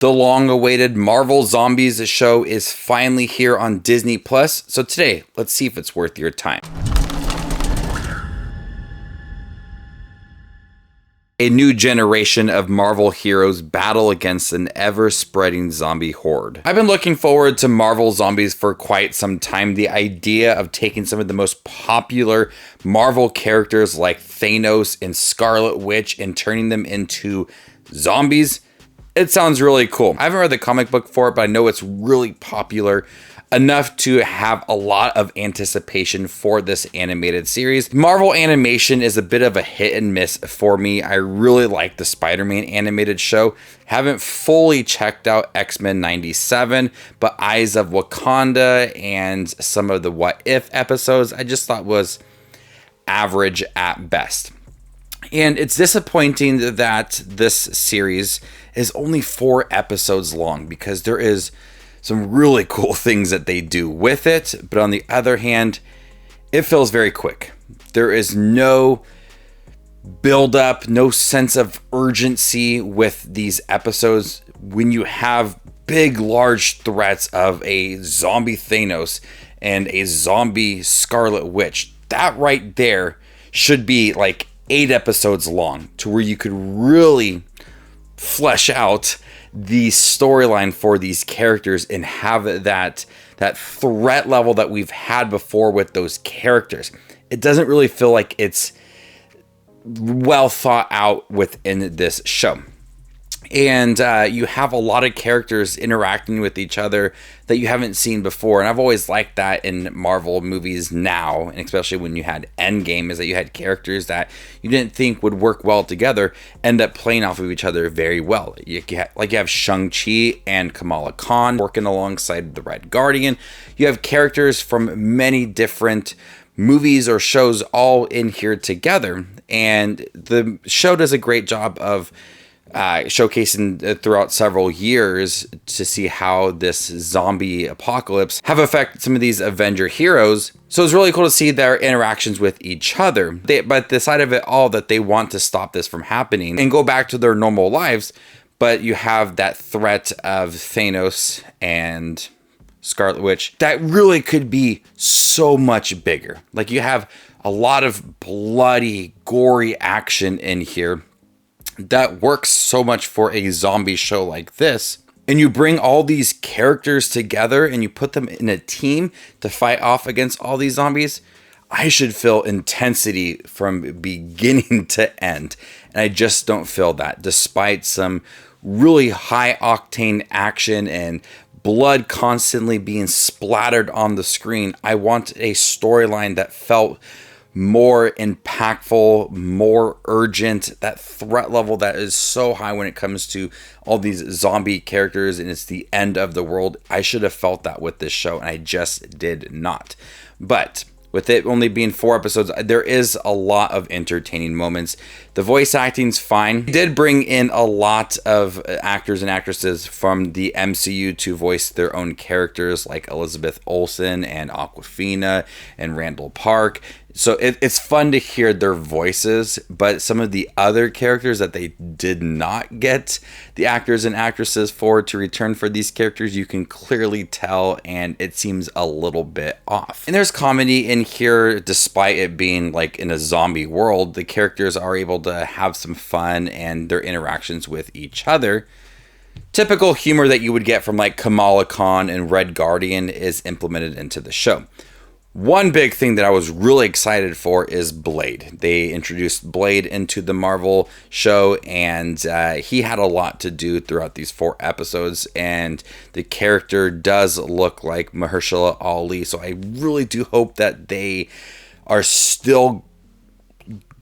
The long-awaited Marvel Zombies show is finally here on Disney+, so today, let's see if it's worth your time. A new generation of Marvel heroes battle against an ever-spreading zombie horde. I've been looking forward to Marvel Zombies for quite some time. The idea of taking some of the most popular Marvel characters like Thanos and Scarlet Witch and turning them into zombies, it sounds really cool. I haven't read the comic book for it, but I know it's really popular enough to have a lot of anticipation for this animated series. Marvel animation is a bit of a hit and miss for me. I really like the Spider-Man animated show. Haven't fully checked out X-Men 97, but Eyes of Wakanda and some of the What If episodes I just thought was average at best. And it's disappointing that this series is only 4 episodes long because there is some really cool things that they do with it. But on the other hand, it feels very quick. There is no build up, no sense of urgency with these episodes. When you have big, large threats of a zombie Thanos and a zombie Scarlet Witch, that right there should be like 8 episodes long to where you could really flesh out the storyline for these characters and have that threat level that we've had before with those characters. It doesn't really feel like it's well thought out within this show. And you have a lot of characters interacting with each other that you haven't seen before. And I've always liked that in Marvel movies now, and especially when you had Endgame, is that you had characters that you didn't think would work well together end up playing off of each other very well. You have Shang-Chi and Kamala Khan working alongside the Red Guardian. You have characters from many different movies or shows all in here together. And the show does a great job of showcasing throughout several years to see how this zombie apocalypse have affected some of these Avenger heroes. So it's really cool to see their interactions with each other. But the side of it all that they want to stop this from happening and go back to their normal lives. But you have that threat of Thanos and Scarlet Witch that really could be so much bigger. Like, you have a lot of bloody, gory action in here that works so much for a zombie show like this. And you bring all these characters together and you put them in a team to fight off against all these zombies. I should feel intensity from beginning to end. And I just don't feel that, despite some really high octane action and blood constantly being splattered on the screen. I want a storyline that felt more impactful, more urgent, that threat level that is so high when it comes to all these zombie characters and it's the end of the world. I should have felt that with this show, and I just did not. But with it only being 4 episodes, there is a lot of entertaining moments. The voice acting's fine. They did bring in a lot of actors and actresses from the MCU to voice their own characters, like Elizabeth Olsen and Awkwafina and Randall Park. So it's fun to hear their voices, but some of the other characters that they did not get the actors and actresses for to return for these characters, you can clearly tell, and it seems a little bit off. And there's comedy in here, despite it being like in a zombie world. The characters are able to have some fun and their interactions with each other. Typical humor that you would get from like Kamala Khan and Red Guardian is implemented into the show. One big thing that I was really excited for is Blade. They introduced Blade into the Marvel show, and he had a lot to do throughout these 4 episodes, and the character does look like Mahershala Ali, so I really do hope that they are still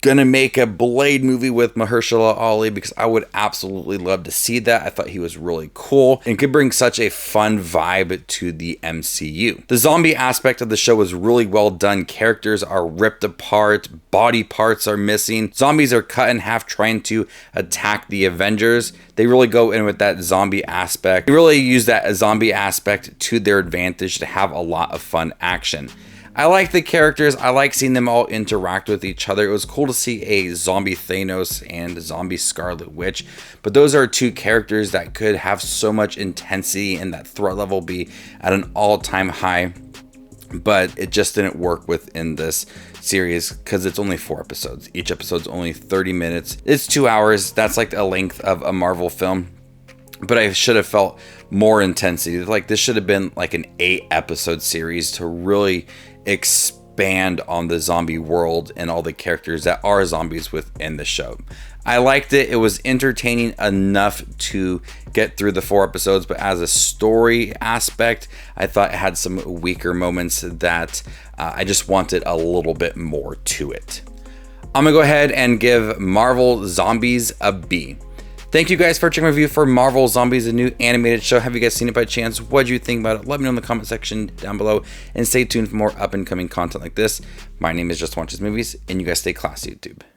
gonna make a Blade movie with Mahershala Ali, because I would absolutely love to see that. I thought he was really cool and could bring such a fun vibe to the MCU. The zombie aspect of the show was really well done. Characters are ripped apart, body parts are missing, zombies are cut in half trying to attack the Avengers. They really go in with that zombie aspect. They really use that zombie aspect to their advantage to have a lot of fun action. I like the characters. I like seeing them all interact with each other. It was cool to see a zombie Thanos and a zombie Scarlet Witch, but those are two characters that could have so much intensity and that threat level be at an all-time high, but it just didn't work within this series because it's only 4 episodes. Each episode's only 30 minutes. It's 2 hours. That's like the length of a Marvel film. But I should have felt more intensity. Like this should have been like an 8-episode series to really expand on the zombie world and all the characters that are zombies within the show. I liked it. It was entertaining enough to get through the 4 episodes, but as a story aspect, I thought it had some weaker moments that I just wanted a little bit more to it. I'm gonna go ahead and give Marvel Zombies a B. Thank you guys for checking my review for Marvel Zombies, a new animated show. Have you guys seen it by chance? What do you think about it? Let me know in the comment section down below, and stay tuned for more up and coming content like this. My name is Just Watches Movies, and you guys stay classy, YouTube.